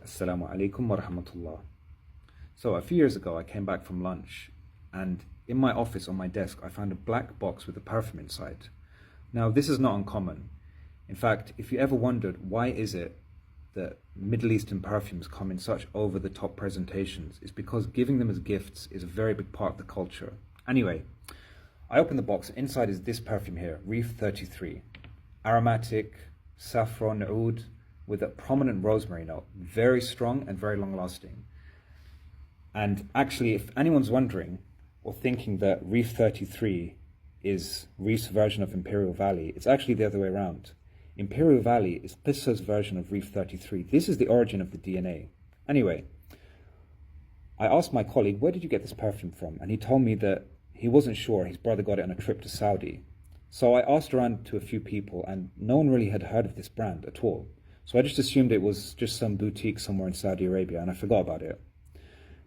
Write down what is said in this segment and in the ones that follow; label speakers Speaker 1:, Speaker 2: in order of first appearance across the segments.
Speaker 1: Assalamu alaikum wa rahmatullah. So a few years ago I came back from lunch and in my office on my desk I found a black box with a perfume inside. Now this is not uncommon. In fact, if you ever wondered why is it that Middle Eastern perfumes come in such over-the-top presentations, it's because giving them as gifts is a very big part of the culture. Anyway, I opened the box. Inside is this perfume here, Reef 33. Aromatic, saffron, oud, with a prominent rosemary note. Very strong and very long-lasting. And actually, if anyone's wondering or thinking that Reef 33 is Reef's version of Imperial Valley, it's actually the other way around. Imperial Valley is Qissa's version of Reef 33. This is the origin of the DNA. Anyway, I asked my colleague, where did you get this perfume from? And he told me that he wasn't sure. His brother got it on a trip to Saudi. So I asked around to a few people and no one really had heard of this brand at all. So I just assumed it was just some boutique somewhere in Saudi Arabia and I forgot about it.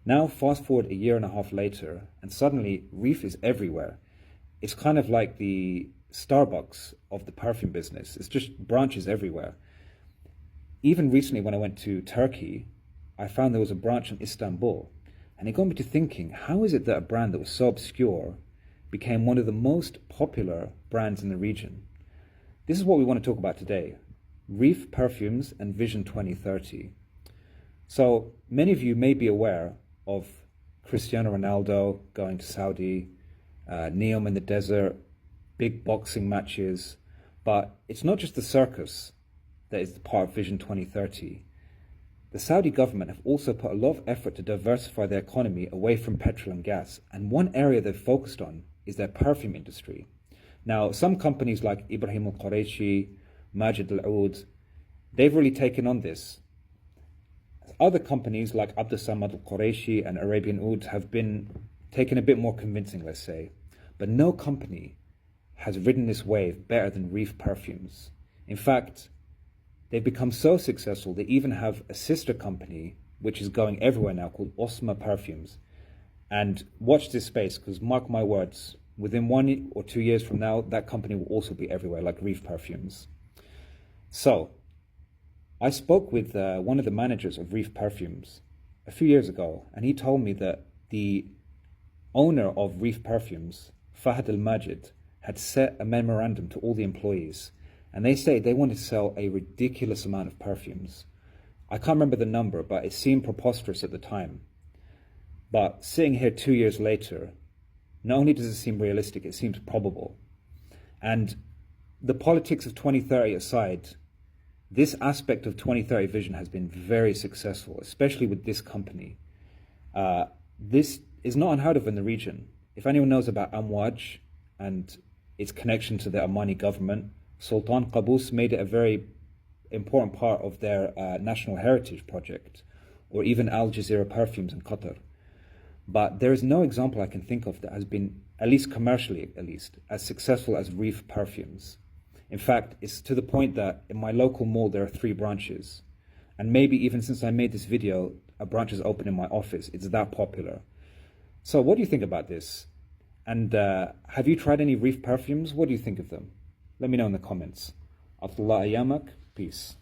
Speaker 1: Now fast forward a year and a half later and suddenly Reef is everywhere. It's kind of like the Starbucks of the perfume business. It's just branches everywhere. Even recently when I went to Turkey, I found there was a branch in Istanbul. And it got me to thinking, how is it that a brand that was so obscure became one of the most popular brands in the region? This is what we want to talk about today. Reef Perfumes and Vision 2030. So many of you may be aware of Cristiano Ronaldo going to Saudi, Neom in the desert, big boxing matches, but it's not just the circus that is the part of Vision 2030. The Saudi government have also put a lot of effort to diversify their economy away from petrol and gas, and one area they've focused on is their perfume industry. Now, some companies like Ibrahim al-Quraishi, Majid al-Oud, they've really taken on this. Other companies like Abd Samad al-Quraishi and Arabian Oud have been taken a bit more convincing, let's say. But no company has ridden this wave better than Reef Perfumes. In fact, they've become so successful, they even have a sister company, which is going everywhere now, called Osma Perfumes. And watch this space, because mark my words, within 1 or 2 years from now, that company will also be everywhere, like Reef Perfumes. So, I spoke with one of the managers of Reef Perfumes a few years ago, and he told me that the owner of Reef Perfumes, Fahad al-Majid, had set a memorandum to all the employees, and they say they want to sell a ridiculous amount of perfumes. I can't remember the number, but it seemed preposterous at the time. But sitting here 2 years later, not only does it seem realistic, it seems probable. And the politics of 2030 aside, this aspect of 2030 vision has been very successful, especially with this company. This is not unheard of in the region. If anyone knows about Amwaj and its connection to the Omani government, Sultan Qaboos made it a very important part of their national heritage project, or even Al Jazeera Perfumes in Qatar. But there is no example I can think of that has been, at least commercially at least, as successful as Reef Perfumes. In fact, it's to the point that in my local mall there are 3 branches. And maybe even since I made this video, a branch is open in my office. It's that popular. So what do you think about this? And have you tried any Reef Perfumes? What do you think of them? Let me know in the comments. Abdullah Ayamak, peace.